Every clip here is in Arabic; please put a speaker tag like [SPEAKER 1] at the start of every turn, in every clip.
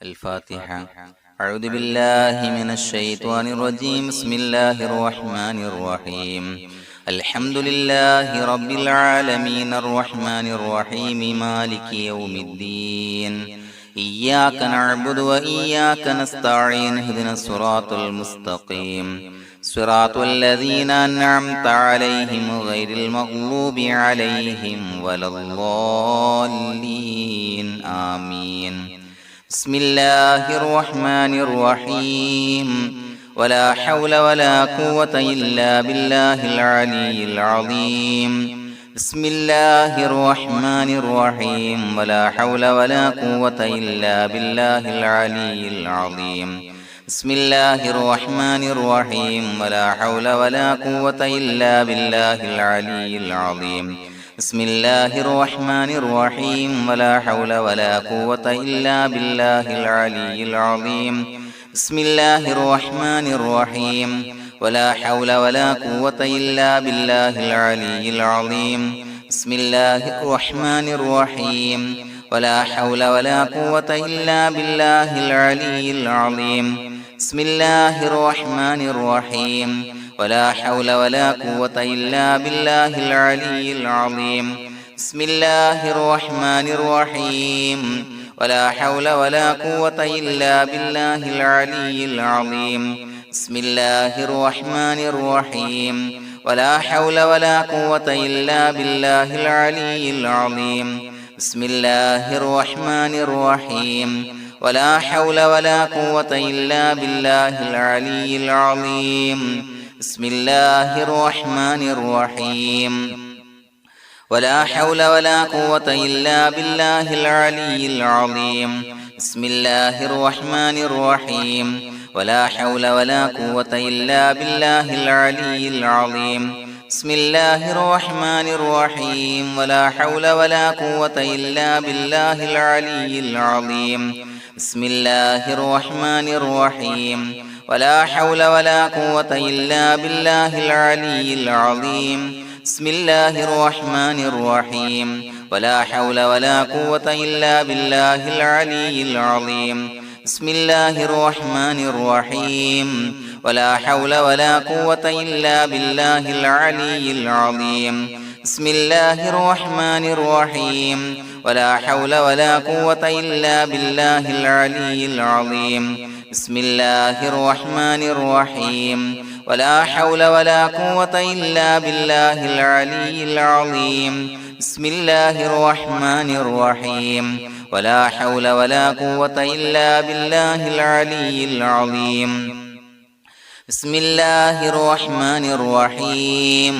[SPEAKER 1] الفاتحة. أعوذ بالله من الشيطان الرجيم. بسم الله الرحمن الرحيم. الحمد لله رب العالمين الرحمن الرحيم مالك يوم الدين. إياك نعبد وإياك نستعين. اهدنا الصراط المستقيم صراط الذين أنعمت عليهم غير المغضوب عليهم ولا الضالين. آمين. بسم الله الرحمن الرحيم. ولا حول ولا قوة إلا بالله العلي العظيم. بسم الله الرحمن الرحيم. ولا حول ولا قوة إلا بالله العلي العظيم. بسم الله الرحمن الرحيم. ولا حول ولا قوة إلا بالله العلي العظيم. بسم الله الرحمن الرحيم. ولا حول ولا قوة إلا بالله العلي العظيم. بسم الله الرحمن الرحيم. ولا حول ولا قوة إلا بالله العلي العظيم. بسم الله الرحمن الرحيم. ولا حول ولا قوة إلا بالله العلي العظيم. بسم الله الرحمن الرحيم. ولا حول ولا قوة إلا بالله العلي العظيم. بسم الله الرحمن الرحيم. ولا حول ولا قوة إلا بالله العلي العظيم. بسم الله الرحمن الرحيم. ولا حول ولا قوة إلا بالله العلي العظيم. بسم الله الرحمن الرحيم. ولا حول ولا قوة إلا بالله العلي العظيم. بسم الله الرحمن الرحيم. ولا حول ولا قوة إلا بالله العلي العظيم. بسم الله الرحمن الرحيم. ولا حول ولا قوة إلا بالله العلي العظيم. بسم الله الرحمن الرحيم. ولا حول ولا قوة إلا بالله العلي العظيم. بسم الله الرحمن الرحيم. ولا حول ولا قوة إلا بالله العلي العظيم. بسم الله الرحمن الرحيم. ولا حول ولا قوة إلا بالله العلي العظيم. بسم الله الرحمن الرحيم. ولا حول ولا قوة إلا بالله العلي العظيم. بسم الله الرحمن الرحيم. ولا حول ولا قوة إلا بالله العلي العظيم. بسم الله الرحمن الرحيم. ولا حول ولا قوة إلا بالله العلي العظيم. بسم الله الرحمن الرحيم. ولا حول ولا قوة إلا بالله العلي العظيم. بسم الله الرحمن الرحيم.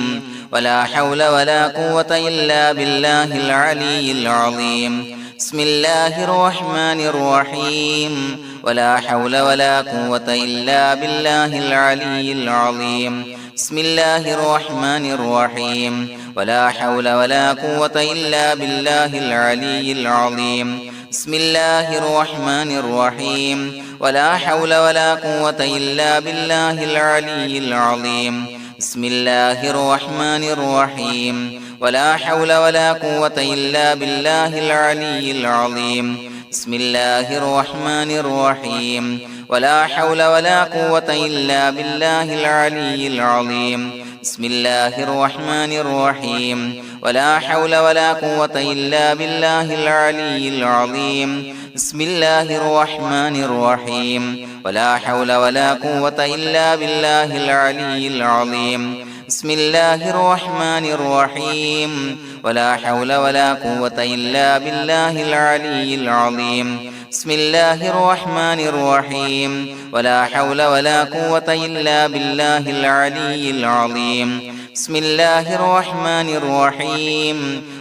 [SPEAKER 1] ولا حول ولا قوة إلا بالله العلي العظيم. بسم الله الرحمن الرحيم. ولا حول ولا قوة إلا بالله العلي العظيم. بسم الله الرحمن الرحيم. ولا حول ولا قوة إلا بالله العلي العظيم. بسم الله الرحمن الرحيم. ولا حول ولا قوة إلا بالله العلي العظيم. بسم الله الرحمن الرحيم. ولا حول ولا قوة إلا بالله العلي العظيم. بسم الله الرحمن الرحيم. ولا حول ولا قوة إلا بالله العلي العظيم. بسم الله الرحمن الرحيم. ولا حول ولا قوة إلا بالله العلي العظيم. بسم الله الرحمن الرحيم. ولا حول ولا قوة إلا بالله العلي العظيم. بسم الله الرحمن الرحيم. ولا حول ولا قوة إلا بالله العلي العظيم. بسم الله الرحمن الرحيم. ولا حول ولا قوة إلا بالله العلي العظيم. بسم الله الرحمن الرحيم.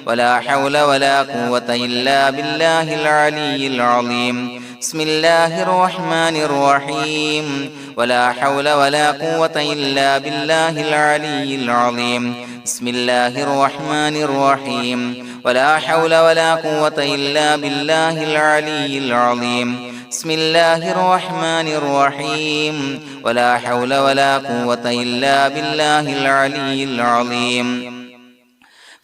[SPEAKER 1] ولا حول ولا قوة إلا بالله العلي العظيم. بسم الله الرحمن الرحيم. ولا حول ولا قوة إلا بالله العلي العظيم. بسم الله الرحمن الرحيم. ولا حول ولا قوة إلا بالله العلي العظيم. بسم الله الرحمن الرحيم. ولا حول ولا قوة إلا بالله العلي العظيم.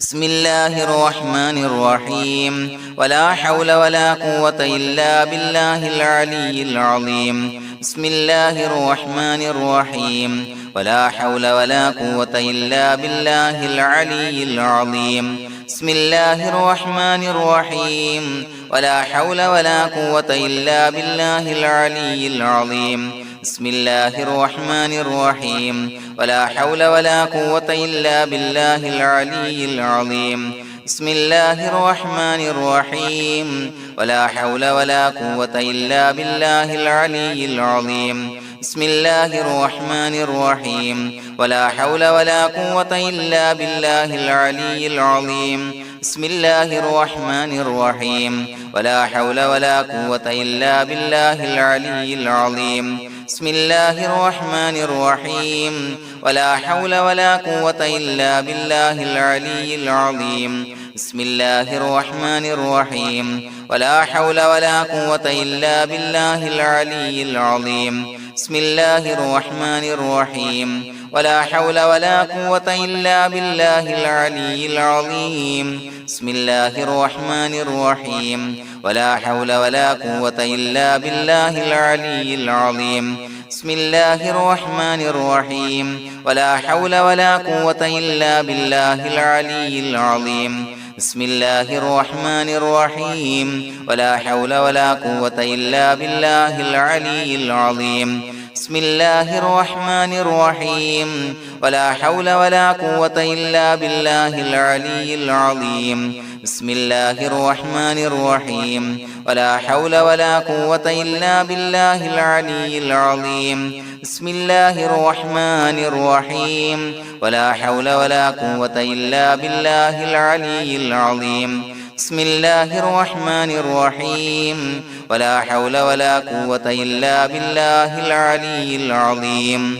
[SPEAKER 1] بسم الله الرحمن الرحيم ولا حول ولا قوة إلا بالله العلي العظيم بسم الله الرحمن الرحيم ولا حول ولا قوة إلا بالله العلي العظيم بسم الله الرحمن الرحيم ولا حول ولا قوة إلا بالله العلي العظيم بسم الله الرحمن الرحيم ولا حول ولا قوة إلا بالله العلي العظيم بسم الله الرحمن الرحيم ولا حول ولا قوة إلا بالله العلي العظيم بسم الله الرحمن الرحيم ولا حول ولا قوة إلا بالله العلي العظيم بسم الله الرحمن الرحيم ولا حول ولا قوة إلا بالله العلي العظيم بسم الله الرحمن الرحيم ولا حول ولا قوة إلا بالله العلي العظيم بسم الله الرحمن الرحيم ولا حول ولا قوة إلا بالله العلي العظيم بسم الله الرحمن الرحيم ولا حول ولا قوة إلا بالله العلي العظيم بسم الله الرحمن الرحيم ولا حول ولا قوة إلا بالله العلي العظيم بسم الله الرحمن الرحيم ولا حول ولا قوة إلا بالله العلي العظيم بسم الله الرحمن الرحيم ولا حول ولا قوة إلا بالله العلي العظيم بسم الله الرحمن الرحيم ولا حول ولا قوة إلا بالله العلي العظيم بسم الله الرحمن الرحيم ولا حول ولا قوة إلا بالله العلي العظيم بسم الله الرحمن الرحيم ولا حول ولا قوة إلا بالله العلي العظيم بسم الله الرحمن الرحيم ولا حول ولا قوة إلا بالله العلي العظيم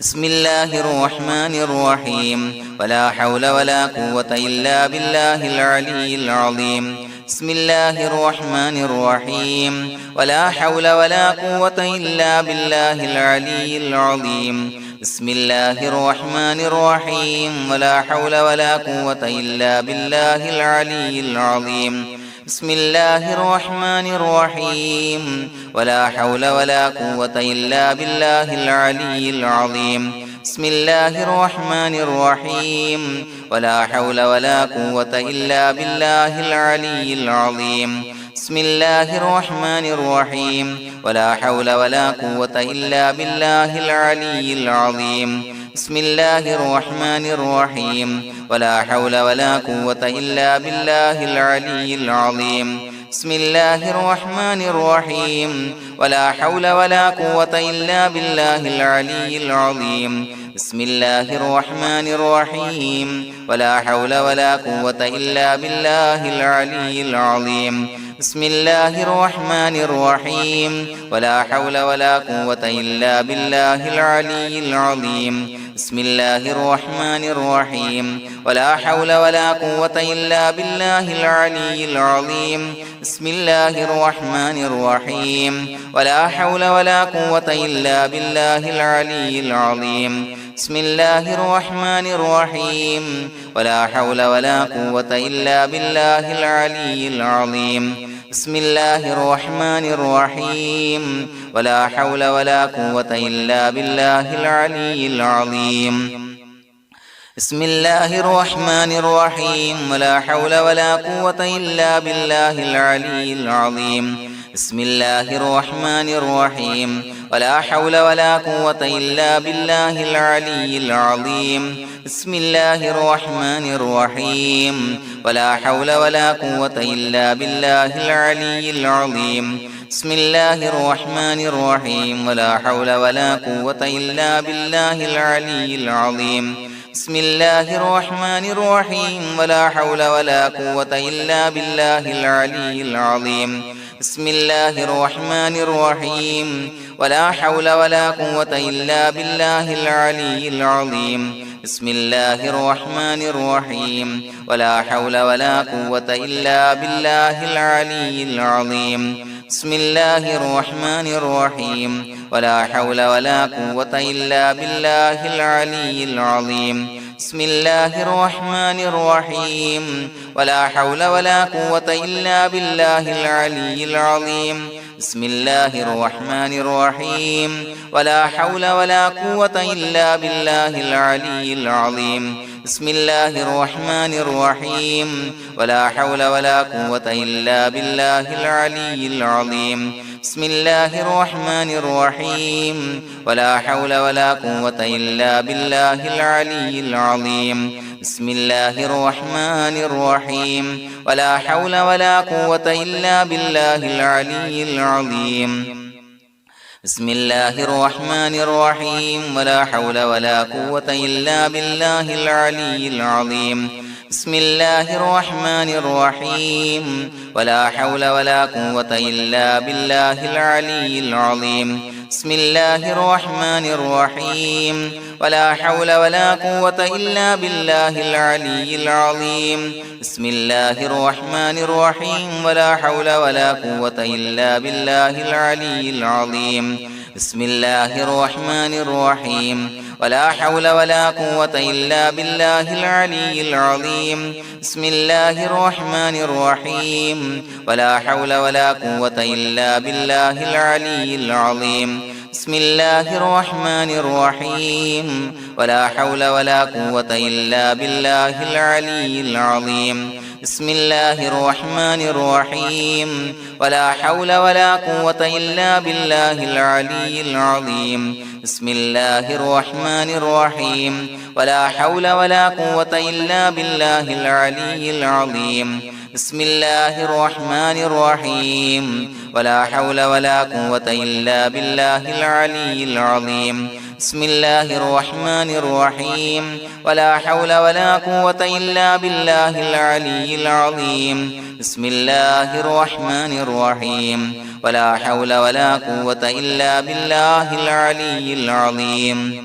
[SPEAKER 1] بسم الله الرحمن الرحيم ولا حول ولا قوة إلا بالله العلي العظيم بسم الله الرحمن الرحيم ولا حول ولا قوة إلا بالله العلي العظيم بسم الله الرحمن الرحيم ولا حول ولا قوة إلا بالله العلي العظيم بسم الله الرحمن الرحيم ولا حول ولا قوة إلا بالله العلي العظيم بسم الله الرحمن الرحيم ولا حول ولا قوة إلا بالله العلي العظيم بسم الله الرحمن الرحيم ولا حول ولا قوة إلا بالله العلي العظيم بسم الله الرحمن الرحيم ولا حول ولا قوة إلا بالله العلي العظيم بسم الله الرحمن الرحيم ولا حول ولا قوة إلا بالله العلي العظيم بسم الله الرحمن الرحيم ولا حول ولا قوة إلا بالله العلي العظيم بسم الله الرحمن الرحيم ولا حول ولا قوة إلا بالله العلي العظيم بسم الله الرحمن الرحيم ولا حول ولا قوة إلا بالله العلي العظيم بسم الله الرحمن الرحيم ولا حول ولا قوة إلا بالله العلي العظيم بسم الله الرحمن الرحيم ولا حول ولا قوة إلا بالله العلي العظيم بسم الله الرحمن الرحيم ولا حول ولا قوة إلا بالله العلي العظيم بسم الله الرحمن الرحيم ولا حول ولا قوة إلا بالله العلي العظيم بسم الله الرحمن الرحيم ولا حول ولا قوة إلا بالله العلي العظيم بسم الله الرحمن الرحيم ولا حول ولا قوة إلا بالله العلي العظيم بسم الله الرحمن الرحيم ولا حول ولا قوة إلا بالله العلي العظيم بسم الله الرحمن الرحيم ولا حول ولا قوة إلا بالله العلي العظيم بسم الله الرحمن الرحيم ولا حول ولا قوة إلا بالله العلي العظيم بسم الله الرحمن الرحيم ولا حول ولا قوة إلا بالله العلي العظيم بسم الله الرحمن الرحيم ولا حول ولا قوة إلا بالله العلي العظيم بسم الله الرحمن الرحيم ولا حول ولا قوة إلا بالله العلي العظيم بسم الله الرحمن الرحيم ولا حول ولا قوة إلا بالله العلي العظيم بسم الله الرحمن الرحيم ولا حول ولا قوة إلا بالله العلي العظيم بسم الله الرحمن الرحيم ولا حول ولا قوة إلا بالله العلي العظيم بسم الله الرحمن الرحيم ولا حول ولا قوة إلا بالله العلي العظيم بسم الله الرحمن الرحيم ولا حول ولا قوة إلا بالله العلي العظيم بسم الله الرحمن الرحيم ولا حول ولا قوة إلا بالله العلي العظيم بسم الله الرحمن الرحيم ولا حول ولا قوة إلا بالله العلي العظيم بسم الله الرحمن الرحيم ولا حول ولا قوة إلا بالله العلي العظيم بسم الله الرحمن الرحيم ولا حول ولا قوة إلا بالله العلي العظيم بسم الله الرحمن الرحيم ولا حول ولا قوة إلا بالله العلي العظيم بسم الله الرحمن الرحيم ولا حول ولا قوة إلا بالله العلي العظيم بسم الله الرحمن الرحيم ولا حول ولا قوة إلا بالله العلي العظيم بسم الله الرحمن الرحيم ولا حول ولا قوة إلا بالله العلي العظيم بسم الله الرحمن الرحيم ولا حول ولا قوة إلا بالله العلي العظيم بسم الله الرحمن الرحيم ولا حول ولا قوة إلا بالله العلي العظيم بسم الله الرحمن الرحيم ولا حول ولا قوة إلا بالله العلي العظيم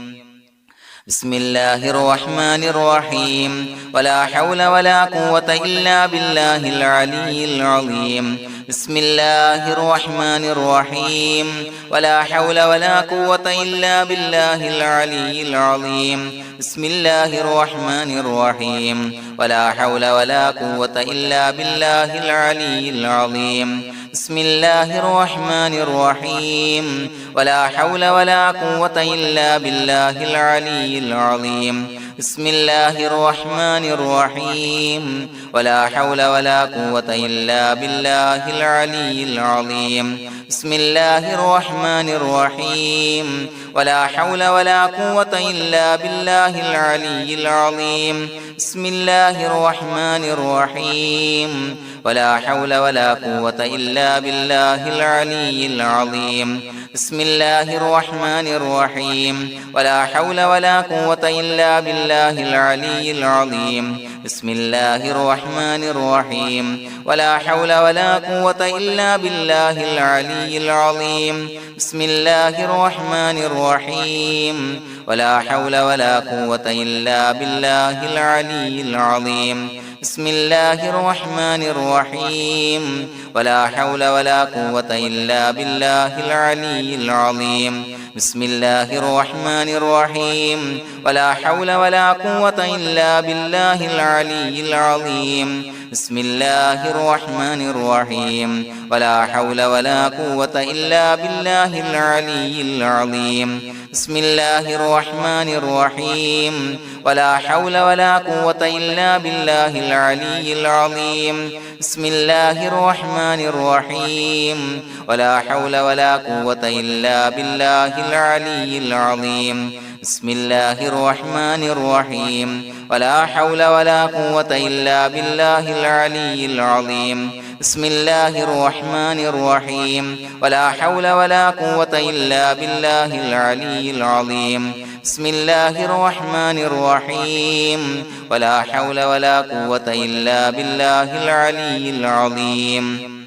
[SPEAKER 1] بسم الله الرحمن الرحيم ولا حول ولا قوة إلا بالله العلي العظيم بسم الله الرحمن الرحيم ولا حول ولا قوة إلا بالله العلي العظيم بسم الله الرحمن الرحيم ولا حول ولا قوة إلا بالله العلي العظيم بسم الله الرحمن الرحيم ولا حول ولا قوة إلا بالله العلي العظيم بسم الله الرحمن الرحيم ولا حول ولا قوة إلا بالله العلي العظيم بسم الله الرحمن الرحيم ولا حول ولا قوة إلا بالله العلي العظيم بسم الله الرحمن الرحيم ولا حول ولا قوة إلا بالله العلي العظيم بسم الله الرحمن الرحيم ولا حول ولا قوة إلا بالله العلي العظيم بسم الله الرحمن الرحيم ولا حول ولا قوة إلا بالله العلي العظيم بسم الله الرحمن الرحيم ولا حول ولا قوة إلا بالله العلي العظيم بسم الله الرحمن الرحيم ولا حول ولا قوة إلا بالله العلي العظيم بسم الله الرحمن الرحيم ولا حول ولا قوة إلا بالله العلي العظيم بسم الله الرحمن الرحيم ولا حول ولا قوة إلا بالله العلي العظيم بسم الله الرحمن الرحيم ولا حول ولا قوة إلا بالله العلي العظيم بسم الله الرحمن الرحيم ولا حول ولا قوة إلا بالله العلي العظيم بسم الله الرحمن الرحيم ولا حول ولا قوة إلا بالله العلي العظيم بسم الله الرحمن الرحيم ولا حول ولا قوة إلا بالله العلي العظيم بسم الله الرحمن الرحيم ولا حول ولا قوة إلا بالله العلي العظيم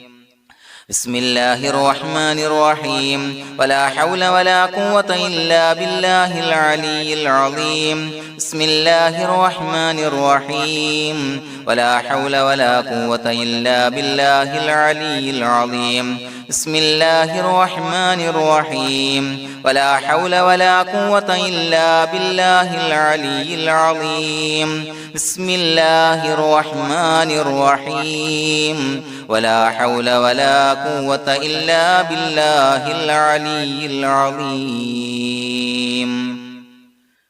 [SPEAKER 1] بسم الله الرحمن الرحيم ولا حول ولا قوة إلا بالله العلي العظيم بسم الله الرحمن الرحيم ولا حول ولا قوة إلا بالله العلي العظيم بسم الله الرحمن الرحيم ولا حول ولا قوة إلا بالله العلي العظيم بسم الله الرحمن الرحيم ولا حول ولا قوة إلا بالله العلي العظيم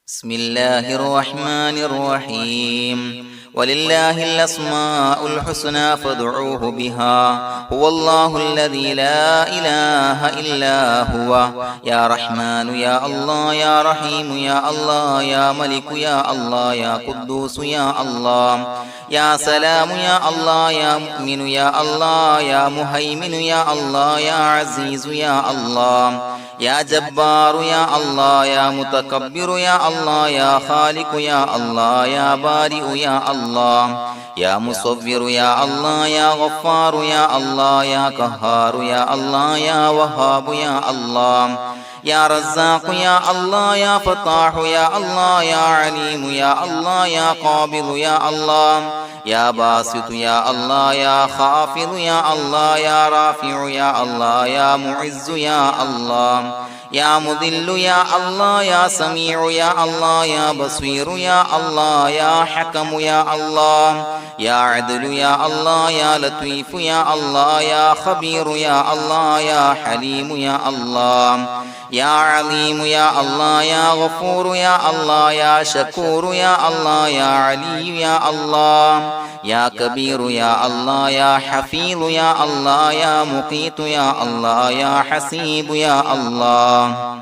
[SPEAKER 1] بسم الله الرحمن الرحيم ولله الأسماء الحسنى فادعوه بها هو الله الذي لا إله إلا هو يا رحمن يا الله يا رحيم يا الله يا ملك يا الله يا قدوس يا الله يا سلام يا الله يا مؤمن يا الله يا مهيمن يا الله يا عزيز يا الله يا جبار يا الله يا متكبر يا الله يا خالق يا الله يا بارئ يا الله يا مصور يا الله يا غفار يا الله يا قهار يا الله يا وهاب يا الله يا رزاق يا الله يا فتاح يا الله يا عليم يا الله يا قابض يا الله يا باسط يا الله يا خافض يا الله يا رافع يا الله يا معز يا الله يا مذل يا الله يا سميع يا الله يا بصير يا الله يا حكم يا الله يا عدل يا الله يا لطيف يا الله يا خبير يا الله يا حليم يا الله يا عليم يا الله يا غفور يا الله يا شكور يا الله يا علي يا الله يا كبير يا الله يا حفيظ يا الله يا مقيت يا الله يا حسيب يا الله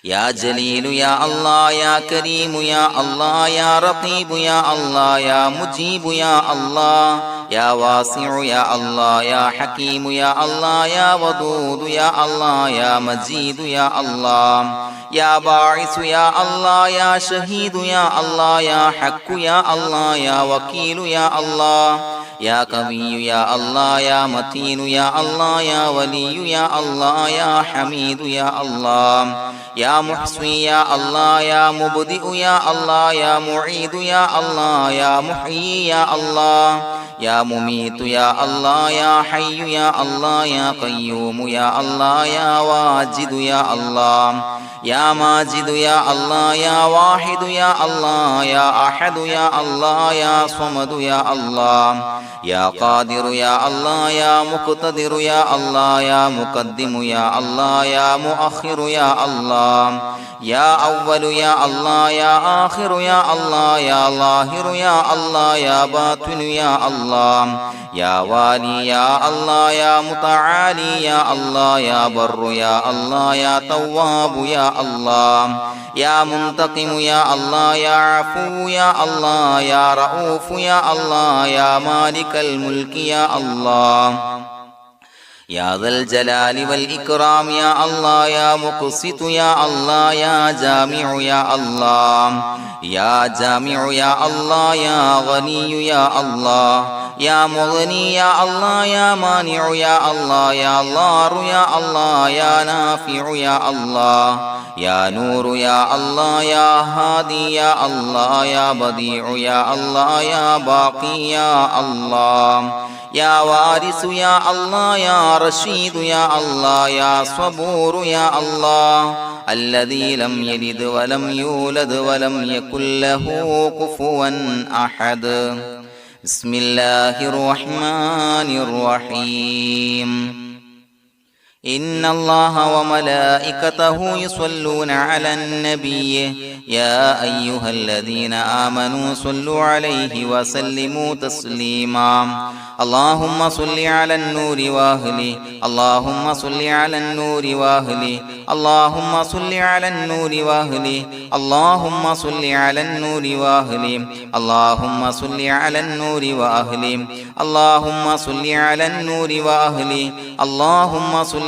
[SPEAKER 1] يا جليل يا الله يا كريم يا الله يا رقيب يا الله يا مجيب يا الله يا واسع يا الله يا حكيم يا الله يا ودود يا الله يا مجيد يا الله يا باعث يا الله يا شهيد يا الله يا حق يا الله يا وكيل يا الله يا قوي يا الله يا متين يا الله يا ولي يا الله يا حميد يا الله يا محصي يا الله يا مبدئ يا الله يا معيد يا الله يا محيي يا الله يا مميت يا الله يا حي يا الله يا قيوم يا الله يا واجد يا الله يا ماجد يا الله يا واحد يا الله يا أحد يا الله يا صمد يا الله يا قادر يا الله يا مقتدر يا الله يا مقدم يا الله يا مؤخر يا الله يا أول يا الله يا آخر يا الله يا ظاهر يا الله يا باطن يا الله يا والي يا الله يا متعالي يا الله يا بر يا الله يا تواب يا الله يا منتقم يا الله يا عفو يا الله يا رؤوف يا الله يا مالك الملك يا الله يا ذا الجلال والإكرام يا الله يا مقسط يا الله يا جامع يا الله يا جامع يا الله يا غني يا الله يا مغني يا الله يا مانع يا الله يا ضار يا الله يا نافع يا الله يا نور يا الله يا هادي يا الله يا بديع يا الله يا باقي يا الله يا وارث يا الله يا رشيد يا الله يا صبور يا الله الذي لم يلد ولم يولد ولم يكن له كفوا أحد بسم الله الرحمن الرحيم إن الله وملائكته يصلون على النبي يا أيها الذين آمنوا صلوا عليه وسلموا تسليما اللهم صل على النور وأهله اللهم صل على النور وأهله اللهم صل على النور وأهله اللهم صل على النور وأهله اللهم صل على النور وأهله اللهم صل على النور وأهله اللهم صل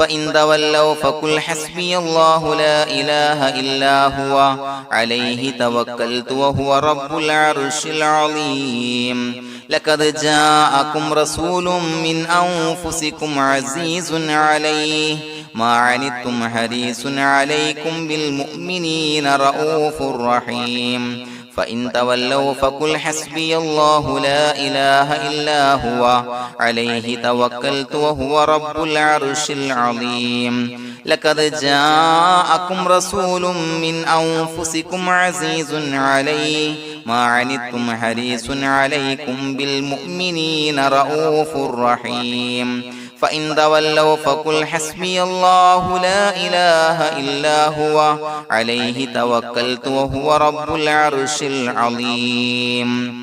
[SPEAKER 1] فإن تولوا فقل حسبي الله لا إله إلا هو عليه توكلت وهو رب العرش العظيم لقد جاءكم رسول من أنفسكم عزيز عليه ما عنتم حريص عليكم بالمؤمنين رؤوف رحيم فإن تولوا فقل حسبي الله لا إله إلا هو عليه توكلت وهو رب العرش العظيم لقد جاءكم رسول من أنفسكم عزيز عليه ما عنتم حريص عليكم بالمؤمنين رؤوف رحيم فإن تولوا فقل حسبي الله لا إله إلا هو عليه توكلت وهو رب العرش العظيم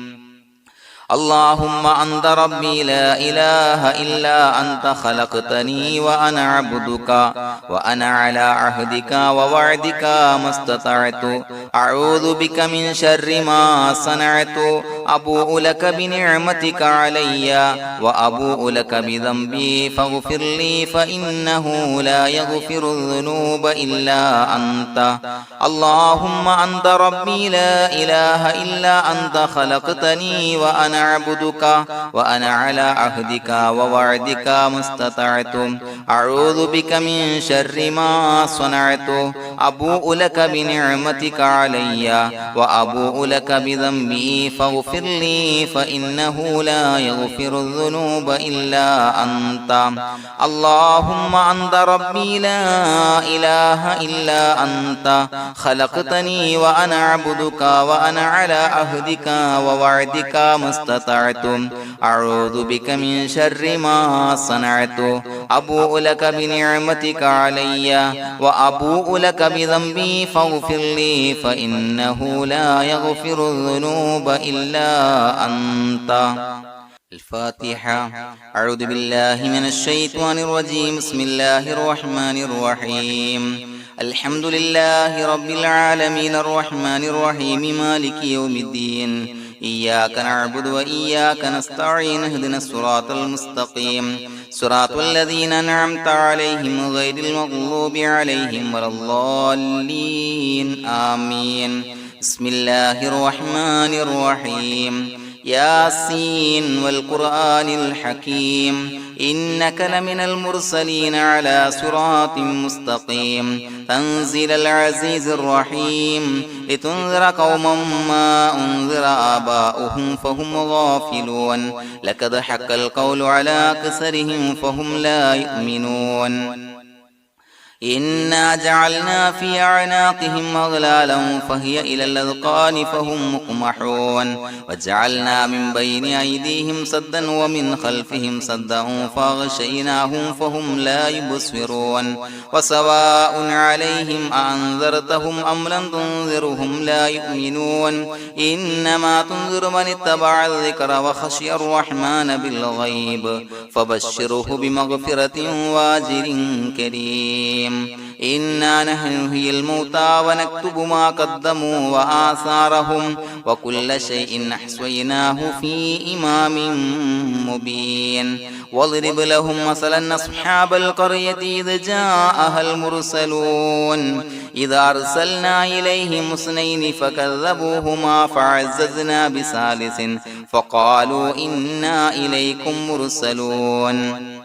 [SPEAKER 1] اللهم أنت ربي لا إله إلا أنت خلقتني وأنا عبدك وأنا على عهدك ووعدك ما استطعت أعوذ بك من شر ما صنعت أبوء لك بنعمتك علي وأبوء لك بذنبي فاغفر لي فإنه لا يغفر الذنوب إلا أنت اللهم أنت ربي لا إله إلا أنت خلقتني وأنا عبدك وأنا على عهدك ووعدك ما استطعت أعوذ بك من شر ما صنعت أبوء لك بنعمتك علي وأبوء لك بذنبي فاغفر لي فإنه لا يغفر الذنوب إلا أنت اللهم أنت ربي لا إله إلا أنت خلقتني وأنا عبدك وأنا على عهدك ووعدك ما استطعت أعوذ بك من شر ما صنعت أبوء لك بنعمتك علي وأبوء لك بذنبي فاغفر لي فإنه لا يغفر الذنوب إلا أنت الفاتحة أعوذ بالله من الشيطان الرجيم بسم الله الرحمن الرحيم الحمد لله رب العالمين الرحمن الرحيم مالك يوم الدين إياك نعبد وإياك نستعين اهدنا الصراط المستقيم صراط الذين أنعمت عليهم غير المغضوب عليهم ولا الضالين آمين بسم الله الرحمن الرحيم ياسين والقرآن الحكيم إنك لمن المرسلين على صراط مستقيم تنزيل العزيز الرحيم لتنذر قوما ما أنذر آباؤهم فهم غافلون لقد حق القول على أكثرهم فهم لا يؤمنون إنا جعلنا في أعناقهم أغلالا فهي إلى الأذقان فهم مقمحون وجعلنا من بين أيديهم سدا ومن خلفهم سدا فأغشيناهم فهم لا يبصرون وسواء عليهم أأنذرتهم أم لم تنذرهم لا يؤمنون إنما تنذر من اتبع الذكر وخشي الرحمن بالغيب فبشره بمغفرة وأجر كريم إنا نحن نحيي الموتى ونكتب ما قدموا وآثارهم وكل شيء أحصيناه في إمام مبين واضرب لهم مثلا أصحاب القرية إذ جاءها المرسلون إذا أرسلنا إليهم اثنين فكذبوهما فعززنا بثالث فقالوا إنا إليكم مرسلون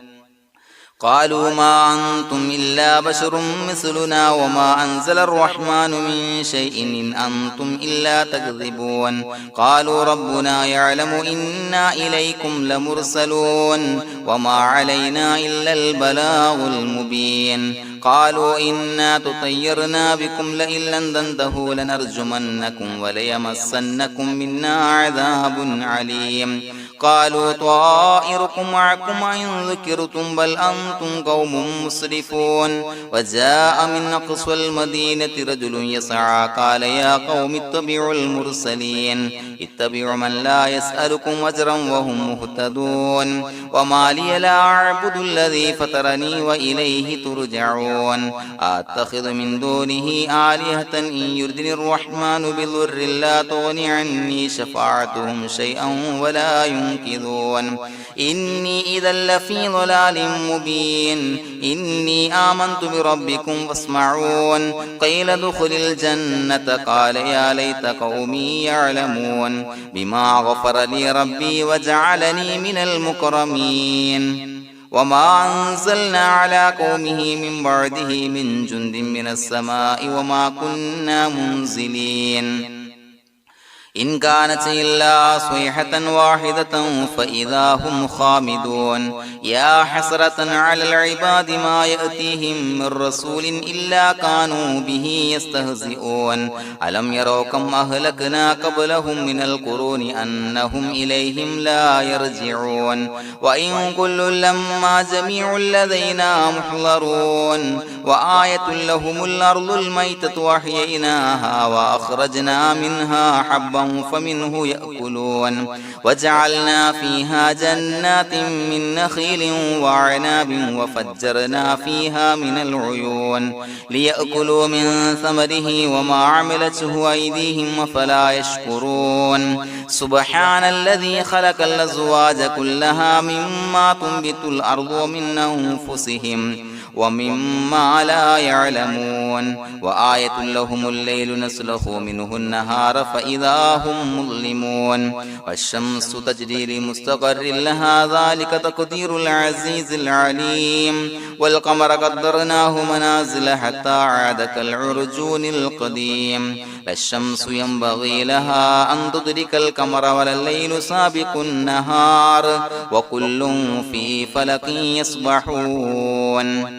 [SPEAKER 1] قالوا ما أنتم إلا بشر مثلنا وما أنزل الرحمن من شيء إن أنتم إلا تكذبون قالوا ربنا يعلم إنا إليكم لمرسلون وما علينا إلا البلاغ المبين قالوا إنا تطيرنا بكم لئن لم تنتهوا لنرجمنكم وليمسنكم منا عذاب عليم قالوا طائركم معكم إن ذكرتم بل أنتم قوم مسرفون وجاء من أقصى المدينة رجل يسعى قال يا قوم اتبعوا المرسلين اتبعوا من لا يسألكم أجرا وهم مهتدون وما لي لا أعبد الذي فطرني وإليه ترجعون أتخذ من دونه آلهة إن يردني الرحمن بضر لا تغني عني شفاعتهم شيئا ولا ينصرون ينكثون إني إذا لفي ضلال مبين إني آمنت بربكم فاسمعون قيل ادخل الجنة قال يا ليت قومي يعلمون بما غفر لي ربي وجعلني من المكرمين وما أنزلنا على قومه من بعده من جند من السماء وما كنا منزلين إن كانت إلا صيحة واحدة فإذا هم خامدون يا حسرة على العباد ما يأتيهم من رسول إلا كانوا به يستهزئون ألم يروا كم أهلكنا قبلهم من القرون أنهم إليهم لا يرجعون وإن كل لما جميع لدينا محضرون وآية لهم الأرض الميتة وأحييناها وأخرجنا منها حبا فمنه يأكلون وجعلنا فيها جنات من نخيل وعناب وفجرنا فيها من العيون ليأكلوا من ثمره وما عملته أيديهم فلا يشكرون سبحان الذي خلق الأزواج كلها مما تنبت الأرض ومن أنفسهم ومما لا يعلمون وآية لهم الليل نسلخ منه النهار فإذا هم مظلمون والشمس تجري لمستقر لها ذلك تقدير العزيز العليم والقمر قدرناه منازل حتى عاد كالعرجون القديم لا الشمس ينبغي لها أن تدرك القمر ولا الليل سابق النهار وكل في فلك يسبحون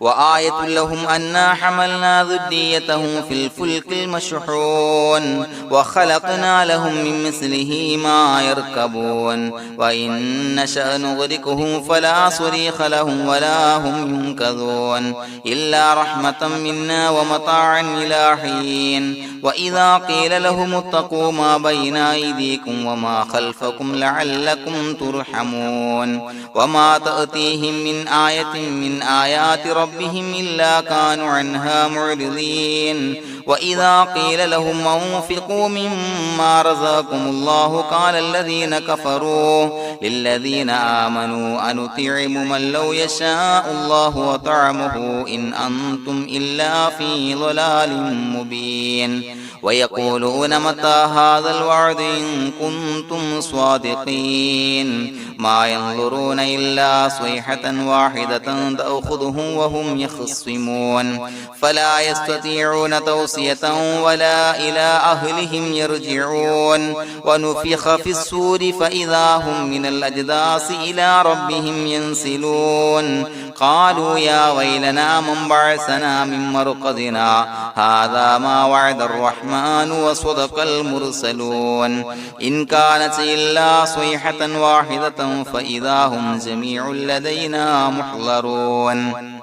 [SPEAKER 1] وآية لهم أنا حملنا ذريتهم في الفلك المشحون وخلقنا لهم من مثله ما يركبون وإن نشأ نغرقهم فلا صريخ لهم ولا هم ينقذون إلا رحمة منا ومتاعا إلى حين وإذا قيل لهم اتقوا ما بين أيديكم وما خلفكم لعلكم ترحمون وما تأتيهم من آية من آيات ربهم إلا كانوا عنها معرضين وإذا قيل لهم انفقوا مما رزقكم الله قال الذين كفروا للذين آمنوا أنطعم من لو يشاء الله وطعمه إن أنتم إلا في ضلال مبين ويقولون متى هذا الوعد إن كنتم صادقين ما ينظرون إلا صيحة واحدة تأخذهم وهم يخصمون فلا يستطيعون توصية ولا إلى أهلهم يرجعون ونفخ في الصور فإذا هم من الأجداث إلى ربهم ينسلون قالوا يا ويلنا من بعثنا من مرقدنا هذا ما وعد الرحمن وصدق المرسلون إن كانت إلا صيحة واحدة فإذا هم جميع لدينا محضرون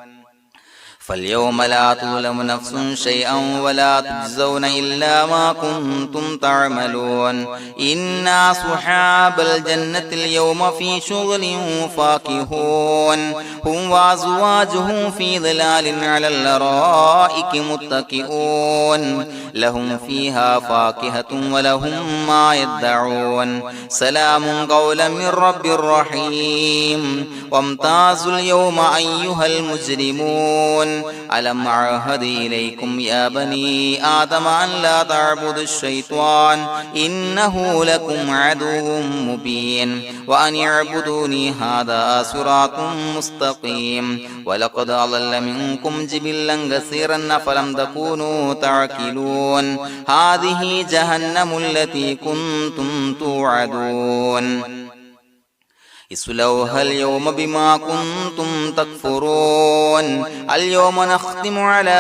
[SPEAKER 1] فاليوم لا تظلم نفس شيئا ولا تجزون إلا ما كنتم تعملون إنا أصحاب الجنة اليوم في شغل فاكهون هم وأزواجهم في ظلال على الأرائك متكئون لهم فيها فاكهة ولهم ما يدعون سلام قولا من رب رحيم وامتازوا اليوم أيها المجرمون ألم أعهد إليكم يا بني آدم أن لا تعبدوا الشيطان إنه لكم عدو مبين وأن اعبدوني هذا صراط مستقيم ولقد أضل منكم جبلا كثيرا فلم تكونوا تعقلون هذه جهنم التي كنتم توعدون اصلوها اليوم بما كنتم تكفرون اليوم نختم على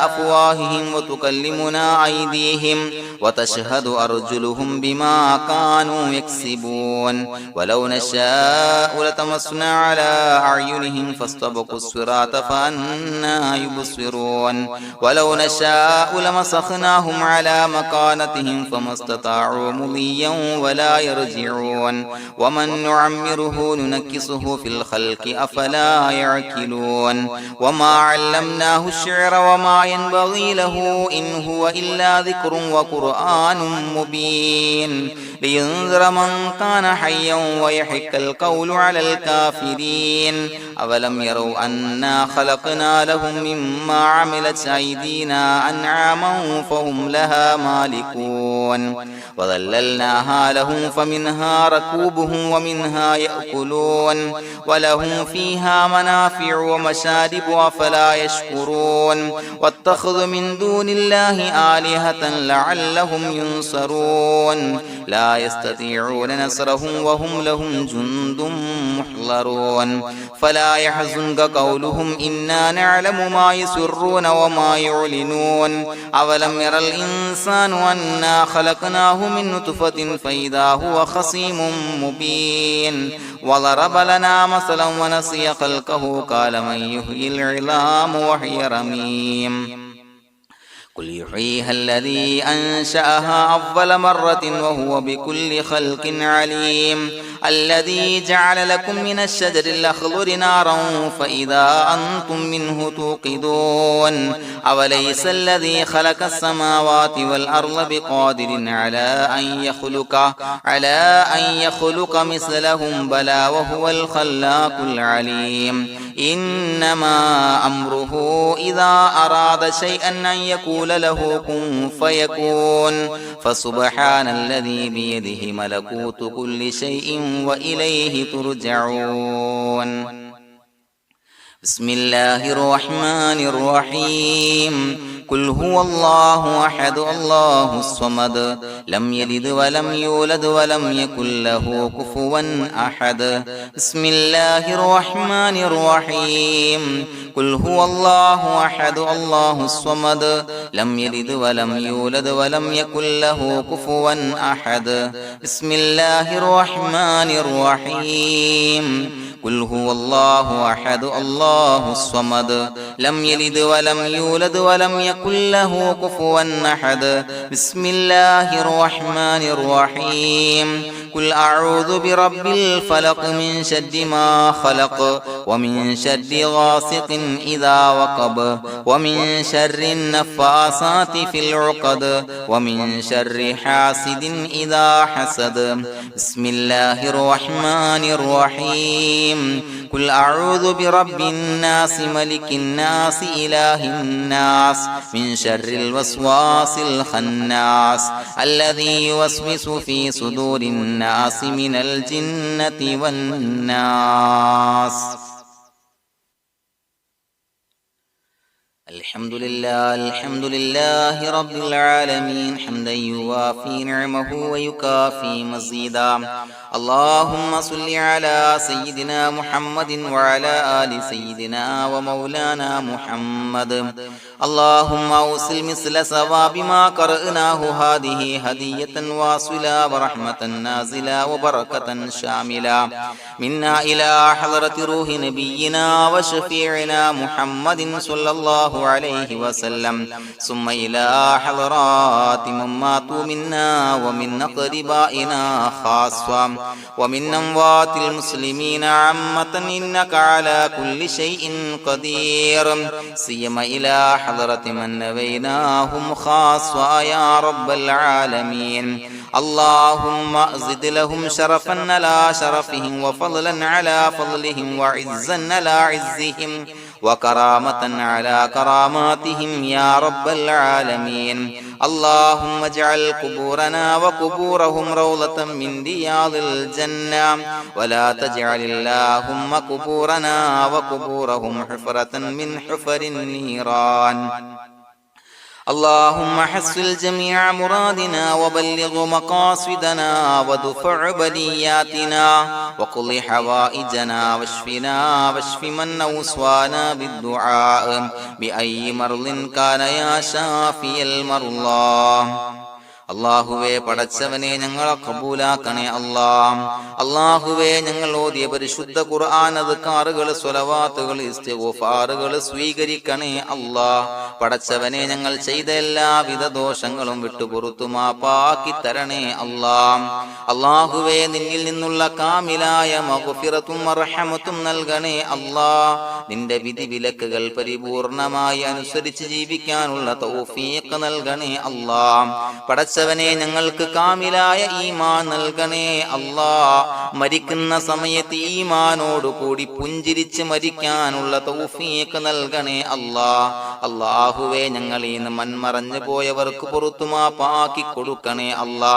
[SPEAKER 1] أفواههم وتكلمنا أيديهم وتشهد أرجلهم بما كانوا يكسبون ولو نشاء لتمسنا على أعينهم فاستبقوا الصراط فأنى يبصرون ولو نشاء لمسخناهم على مكانتهم فما استطاعوا مضيا ولا يرجعون ومن نعمره نعمره ننكسه في الخلق أفلا يعقلون وما علمناه الشعر وما ينبغي له إن هو إلا ذكر وقرآن مبين لينذر من كان حيا ويحق القول على الكافرين أولم يروا أنا خلقنا لهم مما عملت أيدينا أنعاما فهم لها مالكون وظللناها لهم فمنها ركوبهم ومنها يأكلون ولهم فيها منافع ومشارب أفلا يشكرون واتخذوا من دون الله آلهة لعلهم ينصرون لا يستطيعون نصرهم وهم لهم جند محضرون فلا يحزنك قولهم إنا نعلم ما يسرون وما يعلنون أولم ير الإنسان أنا خلقناه من نطفة فإذا هو خصيم مبين وضرب لنا مثلا ونسي خلقه قال من يحيي العظام وهي رميم قل يحييها الذي أنشأها أول مرة وهو بكل خلق عليم الذي جعل لكم من الشجر الأخضر نارا فإذا أنتم منه توقدون أوليس الذي خلق السماوات والأرض بقادر على أن يخلق مثلهم بلى وهو الخلاق العليم إنما أمره إذا أراد شيئا أن يقول له كن فيكون فسبحان الذي بيده ملكوت كل شيء وإليه ترجعون بسم الله الرحمن الرحيم قل هو الله أحد الله الصمد لم يلد ولم يولد ولم يكن له كفوا أحد بسم الله الرحمن الرحيم قل هو الله أحد الله الصمد لم يلد ولم يولد ولم يكن له كفوا أحد بسم الله الرحمن الرحيم قل هو الله أحد الله الصمد لم يلد ولم يولد ولم يكن له كفوا أحد بسم الله الرحمن الرحيم قل أعوذ برب الفلق من شر ما خلق ومن شر غاسق إذا وقب ومن شر النفاثات في العقد ومن شر حاسد إذا حسد بسم الله الرحمن الرحيم قل أعوذ برب الناس ملك الناس إله الناس من شر الوسواس الخناس الذي يوسوس في صدور الناس من الجنة والناس الحمد لله رب العالمين حمدا يوافي نعمه ويكافي مزيدا اللهم صل على سيدنا محمد وعلى آل سيدنا ومولانا محمد اللهم أوصل مثل ثواب ما قرأناه هذه هدية واصلة ورحمة نازلة وبركة شاملة منا إلى حضرة روح نبينا وشفيعنا محمد صلى الله عليه وسلم ثم إلى حضرات من ماتوا منا ومن أقربائنا خاصة ومن أموات المسلمين عامة إنك على كل شيء قدير سيما إلى حضرة من نبيناهم خاصة يا رب العالمين اللهم زد لهم شرفا على شرفهم وفضلا على فضلهم وعزا على عزهم وكرامة على كراماتهم يا رب العالمين اللهم اجعل قبورنا وقبورهم روضة من رياض الجنة ولا تجعل اللهم قبورنا وقبورهم حفرة من حفر النيران اللهم حصل جميع مرادنا وبلغ مقاصدنا ودفع بلياتنا وقض حوائجنا واشفنا واشف من أوصانا بالدعاء بأي مرض كان يا شافي المرضى അല്ലാഹുവേ പടച്ചവനെ ഞങ്ങളെ ഖബൂലാക്കണേ അല്ലാ. അല്ലാഹുവേ ഞങ്ങൾ ഓതിയ പരിശുദ്ധ ഖുർആൻ അദ്കാറുകൾ സ്വലവാത്തുകൾ ഇസ്തിഗ്ഫാറുകൾ സ്വീകരിക്കണേ അല്ലാ. പടച്ചവനെ ഞങ്ങൾ ചെയ്ത എല്ലാവിധ ദോഷങ്ങളും വിട്ടുപുറത്തു മാപ്പാക്കി തരണേ അല്ലാ. അല്ലാഹുവേ നിന്നിൽ നിന്നുള്ള കാമിലായ മഗ്ഫിറത്തും റഹ്മത്തും നൽകണേ അല്ലാ. നിന്റെ വിധി വിലക്കുകൾ പരിപൂർണമായി അനുസരിച്ച് ജീവിക്കാനുള്ള തൗഫീഖ് നൽകണേ അല്ലാ. പടച്ചവനെ ഞങ്ങൾക്ക് കാമിലായ ഈമാൻ നൽകണേ അല്ലാ. മരിക്കുന്ന സമയത്ത് ഈമാനോട് കൂടി പുഞ്ചിരിച്ച് മരിക്കാനുള്ള തൗഫീഖ് നൽകണേ അല്ലാ. അല്ലാഹുവേ ഞങ്ങളിൽ നിന്ന് മൺമറഞ്ഞു പോയവർക്ക് പുറത്തു മാപ്പാക്കി കൊടുക്കണേ അല്ലാ.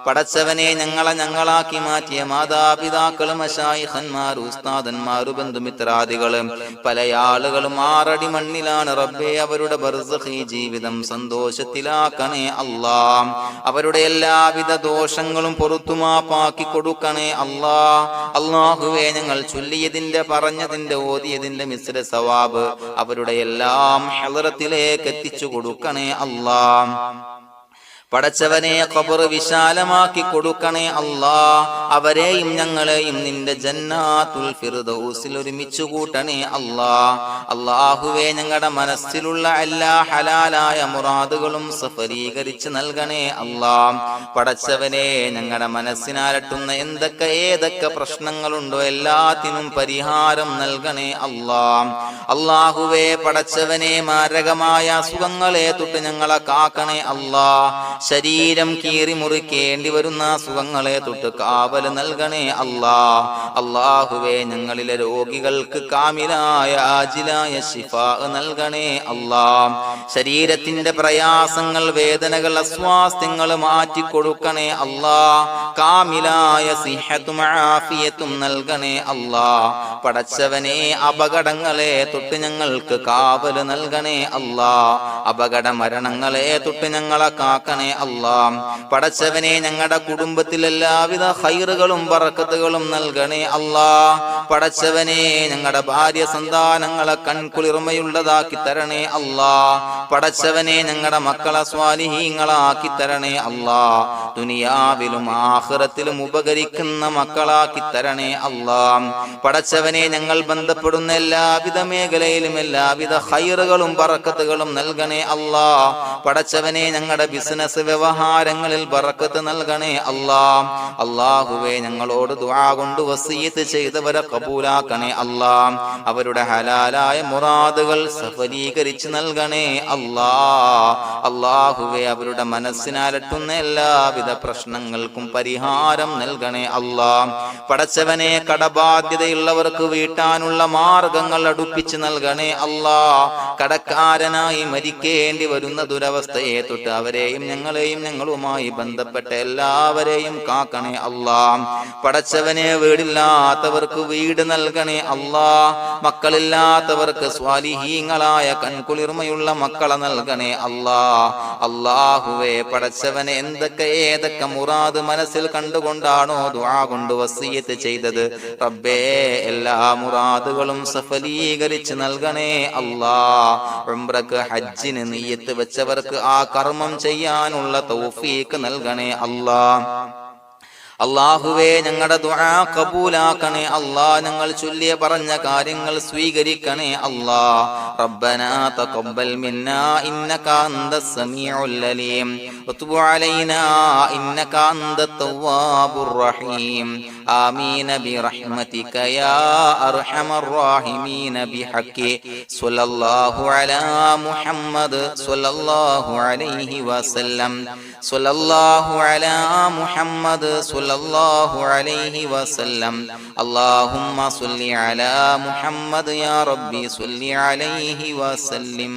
[SPEAKER 1] പടച്ചവനെ ഞങ്ങളാക്കി മാറ്റിയ മാതാപിതാക്കളും മശായിഖന്മാരും ഉസ്താദന്മാരും ബന്ധുമിത്രാദികളും പല ആളുകളും 6 അടി മണ്ണിലാണ് റബ്ബേ. അവരുടെ ബർസഖി ജീവിതം സന്തോഷത്തിലാക്കണേ അല്ലാ. അവരുടെ എല്ലാവിധ ദോഷങ്ങളും പുറത്തു മാപ്പാക്കി കൊടുക്കണേ അല്ലാ. അല്ലാഹുവേ ഞങ്ങൾ ചൊല്ലിയതിന്റെ പറഞ്ഞതിന്റെ ഓതിയതിന്റെ മിശ്ര സവാബ് അവരുടെ എല്ലാം ഹളറത്തിലേക്ക് എത്തിച്ചു കൊടുക്കണേ അല്ലാ. പടച്ചവനെ ഖബർ വിശാലമാക്കി കൊടുക്കണേ അല്ലാ. അവരെയും ഞങ്ങളെയും നിന്റെ ജന്നാത്തുൽ ഫിർദൗസിൽ ഒരുമിച്ച് കൂട്ടണേ അല്ലാ. അല്ലാഹുവേ ഞങ്ങളുടെ മനസ്സിലുള്ള എല്ലാ ഹലാലായ മുറാദുകളും സഫലീകരിച്ച് നൽകണേ അല്ലാ. പടച്ചവനെ ഞങ്ങളുടെ മനസ്സിനാലട്ടുന്ന ഏതൊക്കെ പ്രശ്നങ്ങളുണ്ടോ എല്ലാത്തിനും പരിഹാരം നൽകണേ അല്ലാ. അല്ലാഹുവേ പടച്ചവനെ മാരകമായ അസുഖങ്ങളെ തൊട്ട് ഞങ്ങളെ കാക്കണേ അല്ലാ. ശരീരം കീറി മുറിക്കേണ്ടി വരുന്ന അസുഖങ്ങളെ തൊട്ട് കാവൽ നൽകണേ അല്ലാ. അല്ലാഹുവേ ഞങ്ങളിലെ രോഗികൾക്ക് കാമിലായ ആജിലായ ശിഫാ നൽകണേ അല്ലാ. ശരീരത്തിന്റെ പ്രയാസങ്ങൾ വേദനകൾ അസ്വാസ്ഥ്യങ്ങൾ മാറ്റിക്കൊടുക്കണേ അല്ലാ. കാമിലായ സിഹത്തും ആഫിയത്തും നൽകണേ അല്ലാ. പടച്ചവനെ അപകടങ്ങളെ തൊട്ട് ഞങ്ങൾക്ക് കാവൽ നൽകണേ അല്ലാ. അപകട മരണങ്ങളെ തൊട്ട് ഞങ്ങളെ കാക്കണേ അല്ലാ. പടച്ചവനെ ഞങ്ങളുടെ കുടുംബത്തിൽ എല്ലാവിധ ഖൈറുകളും ബറക്കത്തുകളും നൽകണേ അല്ലാ. പടച്ചവനെ ഞങ്ങളുടെ ഭാര്യ സന്താനങ്ങളെ കൺകുളിർമയുള്ളതാക്കി തരണേ അല്ലാ. പടച്ചവനെ ഞങ്ങളുടെ മക്കളെ സ്വാലിഹീങ്ങളാക്കി തരണേ അല്ലാ. ദുനിയാവിലും ആഖിറത്തിലും ഉപകരിക്കുന്ന മക്കളാക്കി തരണേ അല്ലാ. പടച്ചവനെ ഞങ്ങൾ ബന്ധപ്പെടുന്ന എല്ലാവിധ മേഖലയിലും എല്ലാവിധ ഖൈറുകളും ബറക്കത്തുകളും നൽകണേ അല്ലാ. പടച്ചവനെ ഞങ്ങളുടെ ബിസിനസ് വ്യവഹാരങ്ങളിൽ ബറക്കത്ത് നൽകണേ അല്ലാ. അല്ലാഹുവേ ഞങ്ങളോട് ദുആ കൊണ്ട് വസിയത്ത് ചെയ്തവരെ കബൂലാക്കണേ അല്ലാ. അവരുടെ ഹലാലായ മുറാദുകൾ സഫലീകരിച്ച് നൽകണേ അല്ലാ. അല്ലാഹുവേ അവരുടെ മനസ്സിനാലട്ടുന്ന എല്ലാവിധ പ്രശ്നങ്ങൾക്കും പരിഹാരം നൽകണേ അല്ലാ. പടച്ചവനെ കടബാധ്യതയുള്ളവർക്ക് വീട്ടാനുള്ള മാർഗങ്ങൾ അടുപ്പിച്ച് നൽകണേ അല്ലാ. കടക്കാരനായി മരിക്കേണ്ടി വരുന്ന ദുരവസ്ഥയെ തൊട്ട് അവരെയും ഞങ്ങളെയും ഞങ്ങളുമായി ബന്ധപ്പെട്ട എല്ലാവരെയും കാക്കണേ അല്ലാ. പടച്ചവനെ വീടില്ലാത്തവർക്ക് വീട് നൽകണേ അല്ലാ. മക്കളില്ലാത്തവർക്ക് സ്വാലിഹീങ്ങളായ കൺകുളിർമയുള്ള മക്കളെ നൽകണേ അല്ലാ. അല്ലാഹുവേ പടച്ചവനെ ഏതൊക്കെ മുറാദ് മനസ്സിൽ കണ്ടുകൊണ്ടാണോ ദുആ കൊണ്ട് വസിയത്ത് ചെയ്തത് റബ്ബേ എല്ലാ മുറാദുകളും സഫലീകരിച്ച് നൽകണേ അല്ലാ. ഉംറക്ക് ഹജ്ജിന് നിയ്യത്ത് വെച്ചവർക്ക് ആ കർമ്മം ചെയ്യാനുള്ള തൗഫീഖ് നൽകണേ അല്ലാ. അല്ലാഹുവേ ഞങ്ങളുടെ ദുആ ഖബൂലാക്കണേ അല്ലാ. ഞങ്ങൾ ചൊല്ലിയ പറഞ്ഞ കാര്യങ്ങൾ സ്വീകരിക്കണേ അല്ലാ. റബ്ബനാ തഖബ്ബൽ മിന്നാ ഇന്നക അന്തസ് സമീഉൽ അലീം വതുബ് അലൈനാ ഇന്നക അന്തത് തവ്വാബുർ റഹീം. ആമീൻ ബിറഹ്മതിക യാ അർഹമർ റഹീമീൻ ബിഹഖി സ്വല്ലല്ലാഹു അലാ മുഹമ്മദ് സ്വല്ലല്ലാഹു അലൈഹി വസല്ലം. സ്വല്ലല്ലാഹു അലാ മുഹമ്മദ് സ്വല്ലല്ലാഹു അലൈഹി വസല്ലം. അല്ലാഹുമ്മ സ്വല്ലി അലാ മുഹമ്മദ് യാ റബ്ബി സ്വല്ലി അലൈഹി വസല്ലം.